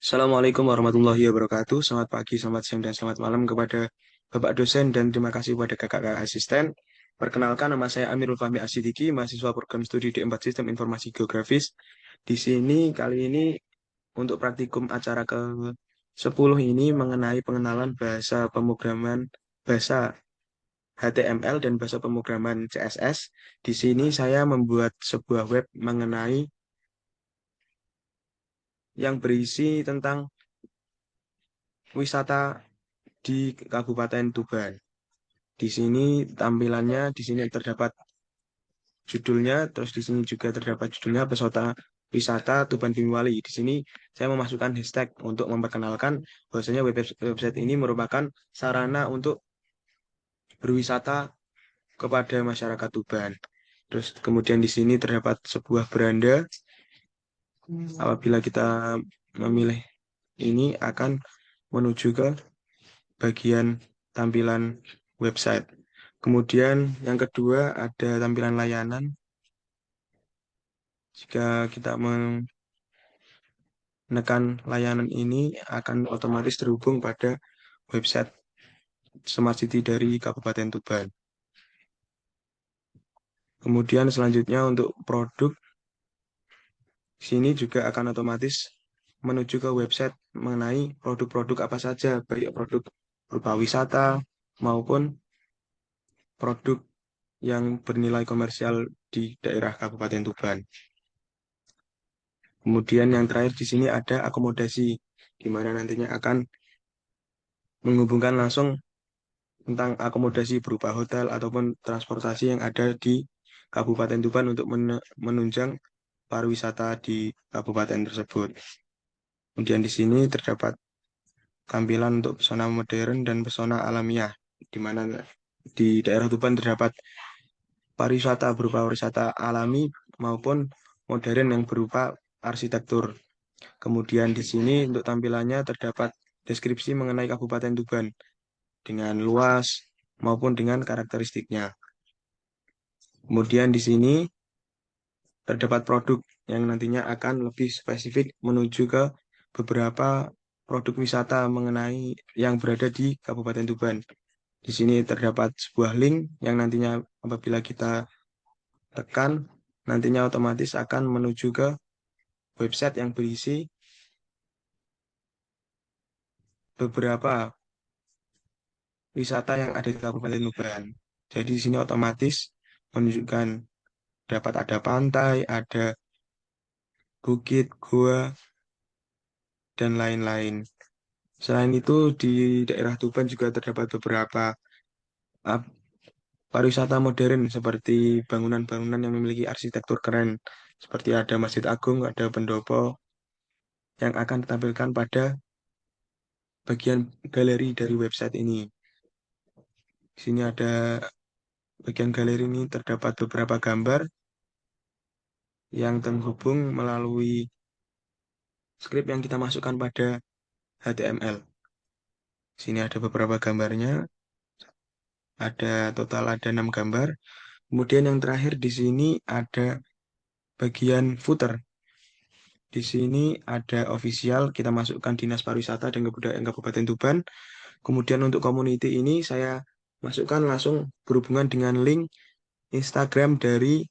Assalamualaikum warahmatullahi wabarakatuh. Selamat pagi, selamat siang, dan selamat malam kepada Bapak dosen dan terima kasih kepada kakak-kakak asisten. Perkenalkan, nama saya Amirul Fahmi Asidiki, mahasiswa program studi D4 Sistem Informasi Geografis. Di sini kali ini untuk praktikum acara ke-10 ini mengenai pengenalan bahasa pemrograman bahasa HTML dan bahasa pemrograman CSS. Di sini saya membuat sebuah web mengenai yang berisi tentang wisata di Kabupaten Tuban. Di sini tampilannya, di sini terdapat judulnya, terus di sini juga terdapat judulnya Pesona Wisata Tuban Bimwali. Di sini saya memasukkan hashtag untuk memperkenalkan bahwasanya website ini merupakan sarana untuk berwisata kepada masyarakat Tuban. Terus kemudian di sini terdapat sebuah beranda. Apabila kita memilih ini akan menuju ke bagian tampilan website. Kemudian yang kedua ada tampilan layanan. Jika kita menekan layanan ini akan otomatis terhubung pada website Smart City dari Kabupaten Tuban. Kemudian selanjutnya untuk produk, sini juga akan otomatis menuju ke website mengenai produk-produk apa saja, baik produk berupa wisata maupun produk yang bernilai komersial di daerah Kabupaten Tuban. Kemudian yang terakhir di sini ada akomodasi, di mana nantinya akan menghubungkan langsung tentang akomodasi berupa hotel ataupun transportasi yang ada di Kabupaten Tuban untuk menunjang pariwisata di kabupaten tersebut. Kemudian di sini terdapat tampilan untuk pesona modern dan pesona alamiah, di mana di daerah Tuban terdapat pariwisata berupa wisata alami maupun modern yang berupa arsitektur. Kemudian di sini untuk tampilannya terdapat deskripsi mengenai Kabupaten Tuban dengan luas maupun dengan karakteristiknya. Kemudian di sini terdapat produk yang nantinya akan lebih spesifik menuju ke beberapa produk wisata mengenai yang berada di Kabupaten Tuban. Di sini terdapat sebuah link yang nantinya apabila kita tekan, nantinya otomatis akan menuju ke website yang berisi beberapa wisata yang ada di Kabupaten Tuban. Jadi di sini otomatis menunjukkan dapat ada pantai, ada bukit, gua, dan lain-lain. Selain itu, di daerah Tuban juga terdapat beberapa uh, pariwisata modern seperti bangunan-bangunan yang memiliki arsitektur keren, seperti ada Masjid Agung, ada pendopo yang akan ditampilkan pada bagian galeri dari website ini. Di sini ada bagian galeri ini terdapat beberapa gambar yang terhubung melalui skrip yang kita masukkan pada HTML. Di sini ada beberapa gambarnya, ada 6 gambar. Kemudian yang terakhir di sini ada bagian footer. Di sini ada official, kita masukkan Dinas Pariwisata dan Kebudayaan Kabupaten Tuban. Kemudian untuk community ini saya masukkan langsung berhubungan dengan link Instagram dari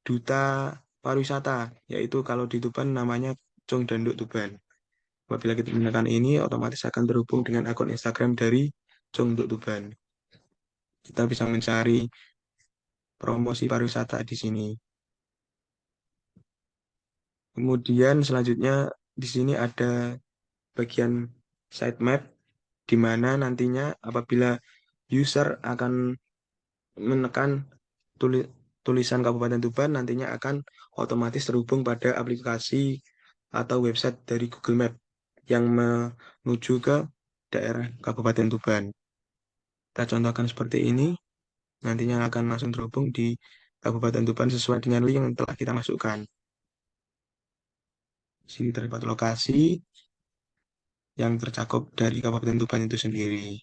Duta Pariwisata, yaitu kalau di Tuban namanya Cung Danduk Tuban. Apabila kita menggunakan ini, otomatis akan terhubung dengan akun Instagram dari Cung Danduk Tuban. Kita bisa mencari promosi pariwisata di sini. Kemudian selanjutnya di sini ada bagian sitemap di mana nantinya apabila user akan menekan tulisan Kabupaten Tuban nantinya akan otomatis terhubung pada aplikasi atau website dari Google Map yang menuju ke daerah Kabupaten Tuban. Kita contohkan seperti ini, nantinya akan langsung terhubung di Kabupaten Tuban sesuai dengan link yang telah kita masukkan. Di sini terdapat lokasi yang tercakup dari Kabupaten Tuban itu sendiri.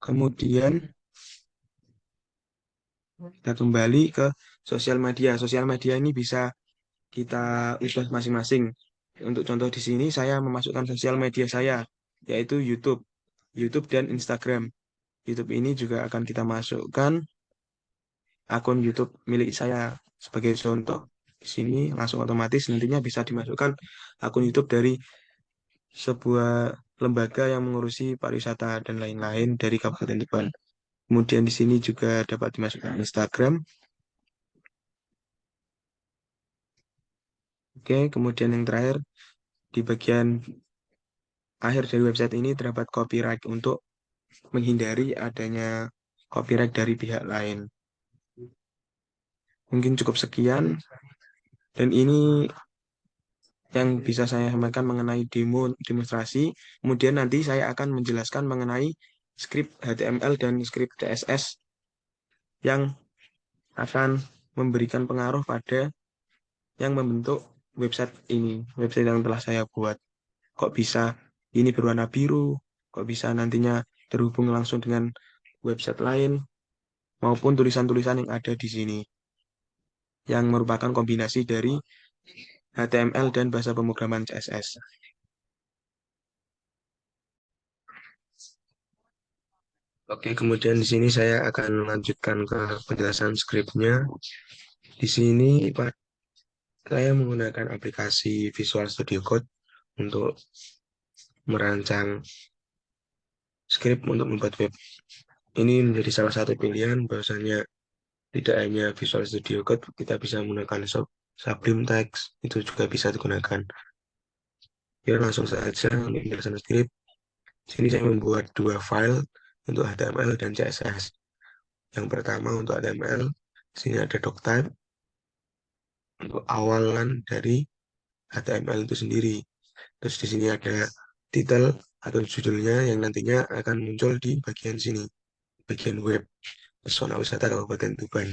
Kemudian kita kembali ke sosial media. Sosial media ini bisa kita ubah masing-masing. Untuk contoh di sini saya memasukkan sosial media saya, yaitu YouTube, YouTube dan Instagram. YouTube ini juga akan kita masukkan akun YouTube milik saya sebagai contoh. Di sini langsung otomatis nantinya bisa dimasukkan akun YouTube dari sebuah lembaga yang mengurusi pariwisata dan lain-lain dari Kabupaten Tuban. Kemudian di sini juga dapat dimasukkan Instagram. Oke, kemudian yang terakhir di bagian akhir dari website ini terdapat copyright untuk menghindari adanya copyright dari pihak lain. Mungkin cukup sekian dan ini yang bisa saya sampaikan mengenai demonstrasi. Kemudian nanti saya akan menjelaskan mengenai skrip HTML dan skrip CSS yang akan memberikan pengaruh pada yang membentuk website ini, website yang telah saya buat. Kok bisa ini berwarna biru, kok bisa nantinya terhubung langsung dengan website lain, maupun tulisan-tulisan yang ada di sini, yang merupakan kombinasi dari HTML dan bahasa pemrograman CSS. Oke, kemudian di sini saya akan melanjutkan ke penjelasan skripnya. Di sini saya menggunakan aplikasi Visual Studio Code untuk merancang skrip untuk membuat web. Ini menjadi salah satu pilihan, bahwasanya tidak hanya Visual Studio Code, kita bisa menggunakan Sublime Text, itu juga bisa digunakan. Ya, langsung saja untuk penjelasan skrip. Sini saya membuat dua file untuk HTML dan CSS. Yang pertama untuk HTML, sini ada doctype untuk awalan dari HTML itu sendiri. Terus di sini ada title atau judulnya yang nantinya akan muncul di bagian sini, bagian web Pesona Wisata Kabupaten Tuban.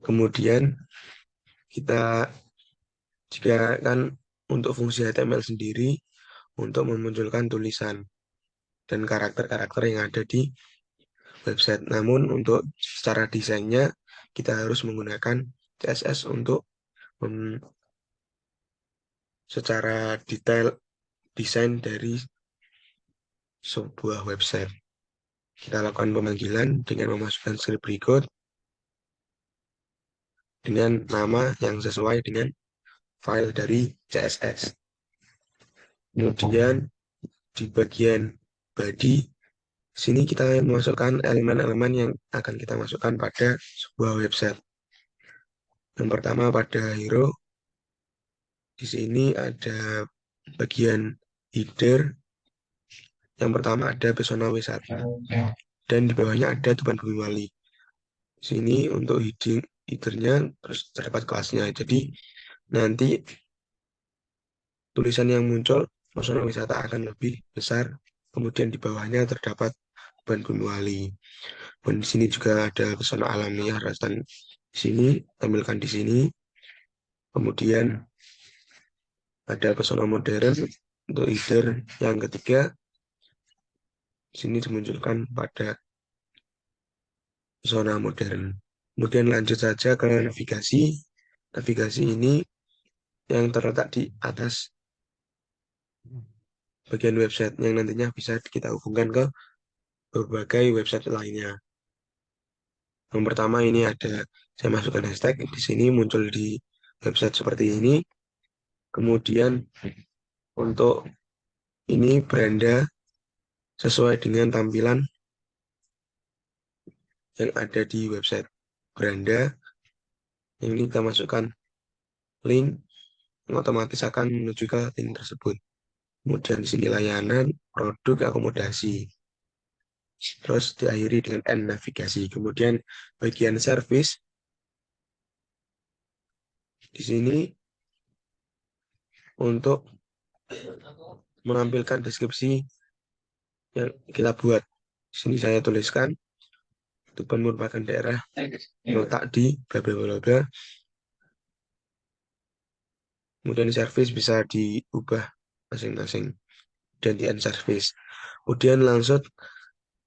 Kemudian kita jika kan untuk fungsi HTML sendiri untuk memunculkan tulisan dan karakter-karakter yang ada di website. Namun untuk secara desainnya kita harus menggunakan CSS untuk secara detail desain dari sebuah website. Kita lakukan pemanggilan dengan memasukkan script berikut dengan nama yang sesuai dengan file dari CSS. Kemudian di bagian body, sini kita memasukkan elemen-elemen yang akan kita masukkan pada sebuah website. Yang pertama pada hero, di sini ada bagian header. Yang pertama ada pesona wisata dan di bawahnya ada Tuban Bumi Wali. Sini untuk headernya terus terdapat kelasnya. Jadi nanti tulisan yang muncul pesona wisata akan lebih besar. Kemudian di bawahnya terdapat Tuban Bumi Wali. Dan di sini juga ada pesona alamiah Rasan. Di sini tampilkan di sini. Kemudian ada pesona modern untuk header yang ketiga. Di sini dimunculkan pada pesona modern. Kemudian lanjut saja ke navigasi. Navigasi ini yang terletak di atas bagian website yang nantinya bisa kita hubungkan ke berbagai website lainnya. Yang pertama ini ada saya masukkan hashtag di sini muncul di website seperti ini. Kemudian untuk ini beranda sesuai dengan tampilan yang ada di website beranda. Yang ini kita masukkan link yang otomatis akan menuju ke link tersebut. Kemudian di sini layanan, produk, akomodasi. Terus diakhiri dengan N navigasi. Kemudian bagian service di sini untuk menampilkan deskripsi yang kita buat. Di sini saya tuliskan Tuban merupakan daerah letak di bla bla bla bla. Kemudian service bisa diubah masing-masing dan di end service. Kemudian langsung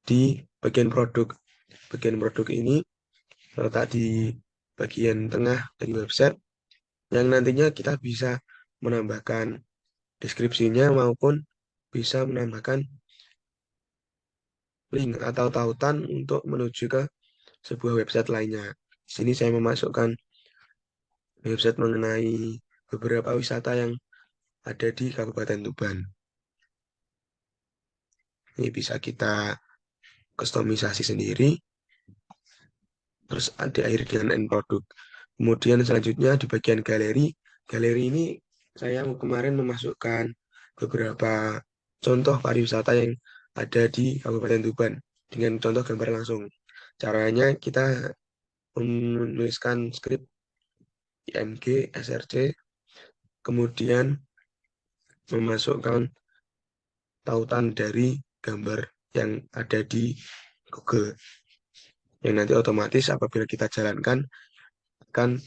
di bagian produk. Bagian produk ini terletak di bagian tengah dari website. yang nantinya kita bisa menambahkan deskripsinya maupun bisa menambahkan link atau tautan untuk menuju ke sebuah website lainnya. Di sini saya memasukkan website mengenai beberapa wisata yang ada di Kabupaten Tuban. Ini bisa kita kustomisasi sendiri, terus diakhiri dengan end produk. Kemudian selanjutnya di bagian galeri, galeri ini saya kemarin memasukkan beberapa contoh pariwisata yang ada di Kabupaten Tuban dengan contoh gambar langsung. Caranya kita menuliskan skrip IMG, SRC, kemudian memasukkan tautan dari gambar yang ada di Google. Yang nanti otomatis apabila kita jalankan akan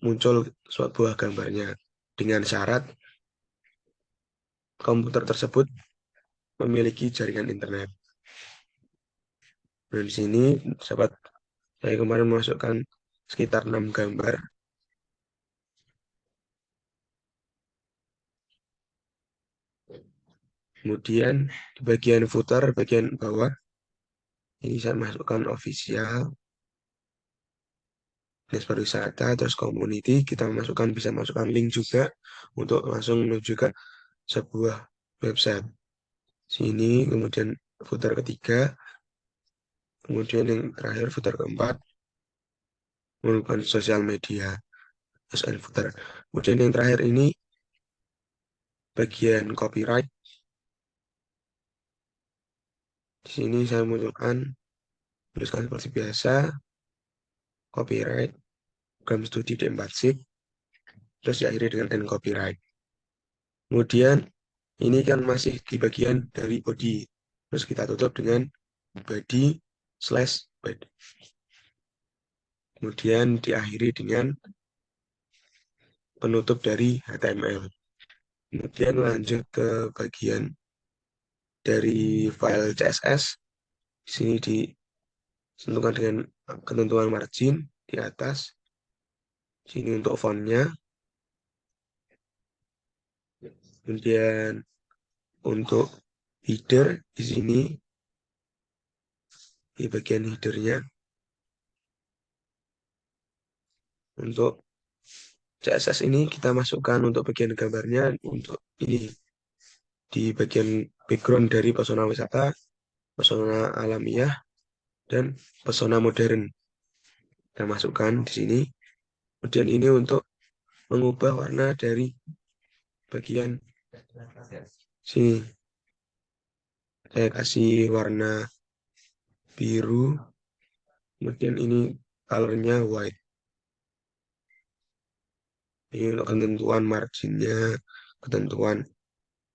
muncul sebuah gambarnya dengan syarat komputer tersebut memiliki jaringan internet. Dan di sini sahabat saya kemarin memasukkan sekitar 6 gambar. Kemudian di bagian footer, bagian bawah, ini saya masukkan official, dinas pariwisata, terus community, kita masukkan bisa masukkan link juga untuk langsung menuju ke sebuah website. Sini, kemudian footer ketiga, kemudian yang terakhir footer keempat, merupakan sosial media, terus footer. Kemudian yang terakhir ini bagian copyright. Di sini saya munculkan, tuliskan seperti biasa, copyright, program studi D4 terus diakhiri dengan end copyright. Kemudian ini kan masih di bagian dari body, terus kita tutup dengan body slash body. Kemudian diakhiri dengan penutup dari HTML. Kemudian lanjut ke bagian dari file CSS. Di sini ditentukan dengan ketentuan margin di atas. Sini untuk fontnya. Kemudian untuk header di sini di bagian headernya. Untuk CSS ini kita masukkan untuk bagian gambarnya untuk ini di bagian background dari pesona wisata, pesona alamiah, dan pesona modern. Kita masukkan di sini. Kemudian ini untuk mengubah warna dari bagian sini. Saya kasih warna biru. Kemudian ini colornya white. Ini untuk ketentuan marginnya, ketentuan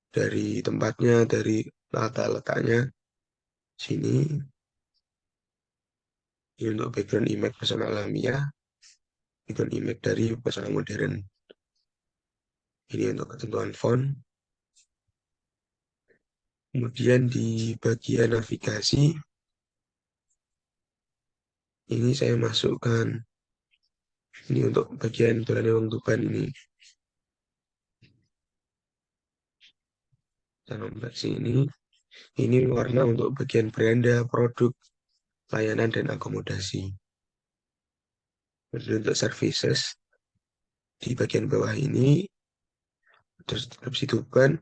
dari tempatnya, dari letaknya. Sini. Ini untuk background image pesona alamiah, background image dari pesona modern. Ini untuk ketentuan font. Kemudian di bagian navigasi, ini saya masukkan. Ini untuk bagian Dolane Wong Tuban ini. Kita nombor sini. Ini warna untuk bagian beranda, produk, layanan, dan akomodasi. Kemudian untuk services, di bagian bawah ini, terus deskripsi Tuban,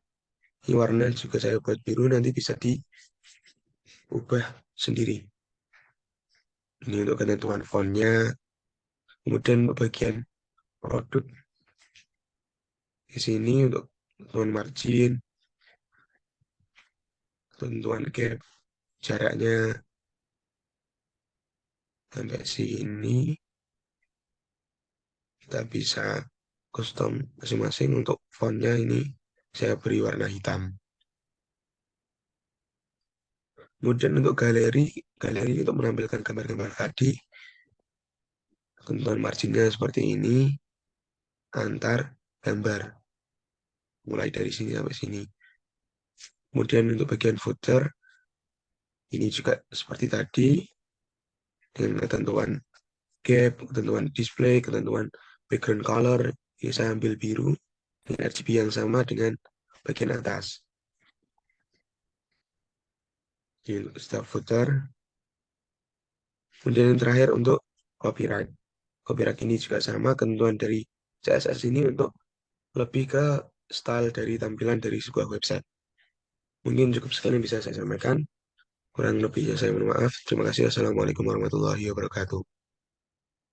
ini warna juga saya buat biru, nanti bisa diubah sendiri. Ini untuk ketentuan fontnya, kemudian untuk bagian produk, di sini untuk ketentuan margin, ketentuan gap, jaraknya, sampai sini, kita bisa custom masing-masing untuk fontnya ini saya beri warna hitam. Kemudian untuk galeri, galeri untuk menampilkan gambar-gambar tadi, ketentuan marginnya seperti ini, antar gambar, mulai dari sini sampai sini. Kemudian untuk bagian footer, ini juga seperti tadi, dengan ketentuan gap, ketentuan display, ketentuan background color, Jadi saya ambil biru dengan RGB yang sama dengan bagian atas. Di style footer. Kemudian yang terakhir untuk copyright. Copyright ini juga sama ketentuan dari CSS ini untuk lebih ke style dari tampilan dari sebuah website. Mungkin cukup sekian yang bisa saya sampaikan. Kurang lebihnya saya mohon maaf. Terima kasih. Assalamualaikum warahmatullahi wabarakatuh.